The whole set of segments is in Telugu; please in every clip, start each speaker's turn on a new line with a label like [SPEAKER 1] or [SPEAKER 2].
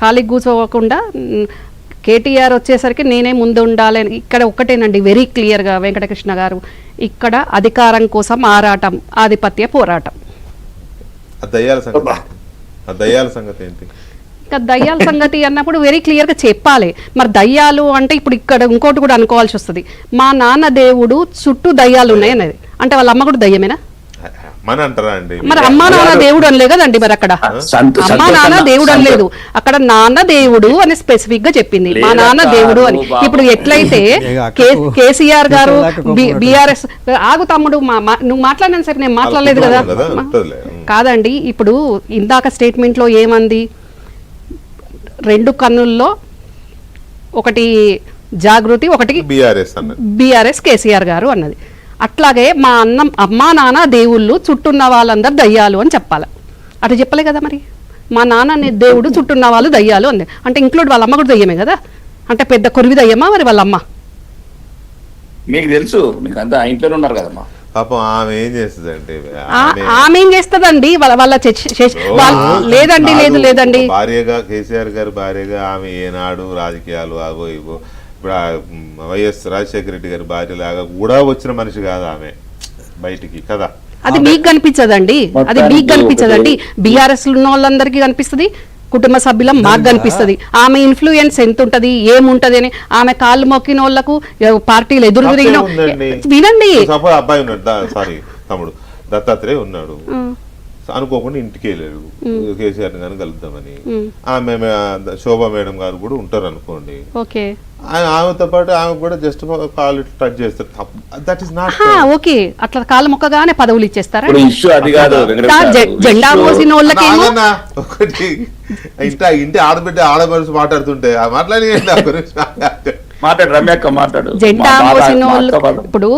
[SPEAKER 1] ఖాళీ కూర్చోకుండా కేటీఆర్ వచ్చేసరికి నేనే ముందు ఉండాలి. ఇక్కడ ఒకటేనండి వెరీ క్లియర్గా వెంకటకృష్ణ గారు, ఇక్కడ అధికారం కోసం ఆరాటం, ఆధిపత్య పోరాటం.
[SPEAKER 2] దయ్యాల సంగతి ఏంటి?
[SPEAKER 1] ఇంకా దయ్యాల సంగతి అన్నప్పుడు వెరీ క్లియర్గా చెప్పాలి. మరి దయ్యాలు అంటే ఇప్పుడు ఇక్కడ ఇంకోటి కూడా అనుకోవాల్సి వస్తుంది. మా నాన్న దేవుడు చుట్టూ దయ్యాలు ఉన్నాయి అనేది, అంటే వాళ్ళ అమ్మ కూడా దయ్యమేనా? మరి అమ్మా నాన్న దేవుడు అనలే కదండి. మరి అక్కడ అమ్మా నాన్న దేవుడు అనలేదు, అక్కడ నాన్న దేవుడు అని స్పెసిఫిక్ గా చెప్పింది, మా నాన్న దేవుడు అని. ఇప్పుడు ఎట్లయితే కేసీఆర్ గారు బీఆర్ఎస్ ఆగు తమ్ముడు, నువ్వు మాట్లాడినా సరే నేను మాట్లాడలేదు కదా. కాదండి, ఇప్పుడు ఇందాక స్టేట్మెంట్ లో ఏమంది, రెండు కన్నుల్లో ఒకటి జాగృతి, ఒకటి బీఆర్ఎస్ కేసీఆర్ గారు అన్నది. అట్లాగే మా అమ్మా నాన్న దేవుళ్ళు, చుట్టూన్న వాళ్ళందరూ దయ్యాలు అని చెప్పాలి. అట్లా చెప్పలే కదా. మరి మా నాన్న దేవుడు, చుట్టూన్న వాళ్ళు దయ్యాలు అంది అంటే ఇంక్లూడ్ వాళ్ళ అమ్మ కూడా దయ్యమే కదా. అంటే పెద్ద కొరివి దయ్యమా మరి వాళ్ళ అమ్మ?
[SPEAKER 3] మీకు తెలుసు, మీకు అంతా ఇంట్లో ఉన్నారు కదమ్మా.
[SPEAKER 2] పాపం ఆమె ఏం చేస్తుందండి,
[SPEAKER 1] ఆమె ఏం చేస్తుందండి వాళ్ళ లేదండి లేదండి
[SPEAKER 2] భార్యగా, కేసీఆర్ గారు భార్యగా ఆమె ఏనాడు రాజకీయాలు ఆగో ఇగో, ఇప్పుడు వైఎస్ రాజశేఖర రెడ్డి గారి భార్య లాగా కూడా వచ్చిన మనిషి కాదు ఆమె బయటికి కదా.
[SPEAKER 1] అది మీకు కనిపించదండి, అది మీకు కనిపించదండి. బీఆర్ఎస్ ఉన్న వాళ్ళందరికీ కనిపిస్తుంది, కుటుంబ సభ్యులం మాకు కనిపిస్తుంది. ఆమె ఇన్ఫ్లుయెన్స్ ఎంత ఉంటది, ఏముంటది అని. ఆమె కాళ్ళు మొక్కిన వాళ్ళకు పార్టీలు ఎదురు తిరిగిన వినండి.
[SPEAKER 2] అబ్బాయి ఉన్నాడు, సారీ తమ్ముడు దత్తాత్రేయ ఉన్నాడు, అనుకోకుండా ఇంటికి వెళ్ళాడు కేసీఆర్ గారిని కలుద్దామని. ఆమె శోభా మేడం గారు కూడా ఉంటారు అనుకోండి, ఆమెతో పాటు ఆమె కూడా జస్ట్ కాల్ టచ్ చేస్తారు. That is not
[SPEAKER 1] okay. అట్లా కాలు మొక్కగానే పదవులు ఇచ్చేస్తారా? జెండా మోసిన వాళ్ళకి
[SPEAKER 2] ఇంటి ఆడబిడ్డ ఆడమనిషి మాట్లాడుతుంటే
[SPEAKER 3] మాట్లాడు
[SPEAKER 1] జెండా మోసిన వాళ్ళు. ఇప్పుడు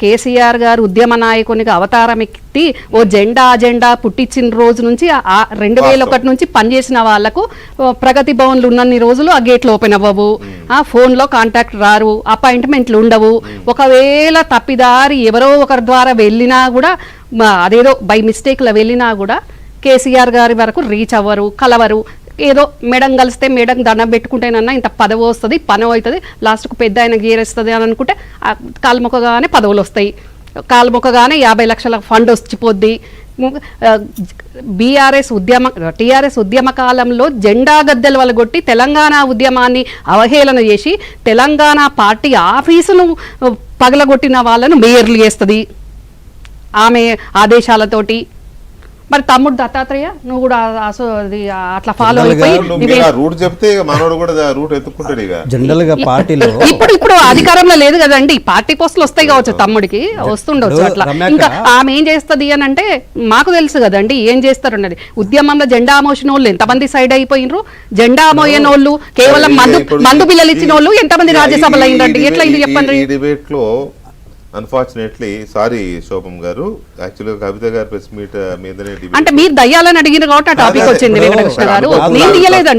[SPEAKER 1] కేసీఆర్ గారు ఉద్యమ నాయకునిగా అవతారం ఎత్తి ఓ జెండా పుట్టించిన రోజు నుంచి 2001 నుంచి పనిచేసిన వాళ్లకు ప్రగతి భవన్లు ఉన్నన్ని రోజులు ఆ గేట్లు ఓపెన్ అవ్వవు, ఫోన్ లో కాంటాక్ట్ రారు, అపాయింట్మెంట్లు ఉండవు. ఒకవేళ తప్పిదారి ఎవరో ఒకరి ద్వారా వెళ్ళినా కూడా, అదేదో బై మిస్టేక్ లో వెళ్ళినా కూడా కేసీఆర్ గారి వరకు రీచ్ అవ్వరు, కలవరు. ఏదో మేడం కలిస్తే మేడం దండం పెట్టుకుంటేనన్నా ఇంత పదవి వస్తుంది, పని అవుతుంది, లాస్ట్కు పెద్ద ఆయన గీరేస్తుంది అని అనుకుంటే కాలు మొక్కగానే పదవులు వస్తాయి, కాలు మొక్కగానే 50 లక్షల ఫండ్ వచ్చిపోద్ది. టీఆర్ఎస్ ఉద్యమ కాలంలో జెండా గద్దెలు వలగొట్టి తెలంగాణ ఉద్యమాన్ని అవహేళన చేసి తెలంగాణ పార్టీ ఆఫీసును పగలగొట్టిన వాళ్ళను మేయర్లు చేస్తుంది ఆమె ఆదేశాలతోటి. మరి తమ్ముడు దత్తాత్రేయ నువ్వు కూడా అట్లా ఫాలో అయిపోయి ఇప్పుడు అధికారంలో లేదు కదండి, పార్టీ పోస్టులు వస్తాయి కావచ్చు, తమ్ముడికి వస్తుండొచ్చు. అట్లా ఇంకా ఆమె ఏం చేస్తుంది అని అంటే మాకు తెలుసు కదండి ఏం చేస్తారు అన్నది. ఉద్యమంలో జెండా మోసిన వాళ్ళు ఎంతమంది సైడ్ అయిపోయినరు, జెండా మోయని వాళ్ళు కేవలం మందు బిల్లలు ఇచ్చిన వాళ్ళు ఎంతమంది రాజ్యసభలో అయిందండి? ఎట్లా ఇది చెప్పండి.
[SPEAKER 2] అన్ఫార్చునేట్లీ సారీ శోభం గారు, యాక్చువల్గా కవిత గారు ప్రెస్ మీట్ మీదనే
[SPEAKER 1] అంటే మీరు దయ్యాలని అడిగిన కాబట్టి ఆ టాపిక్ వచ్చింది వెంకటకృష్ణ గారు, నేను తీయలేదండి.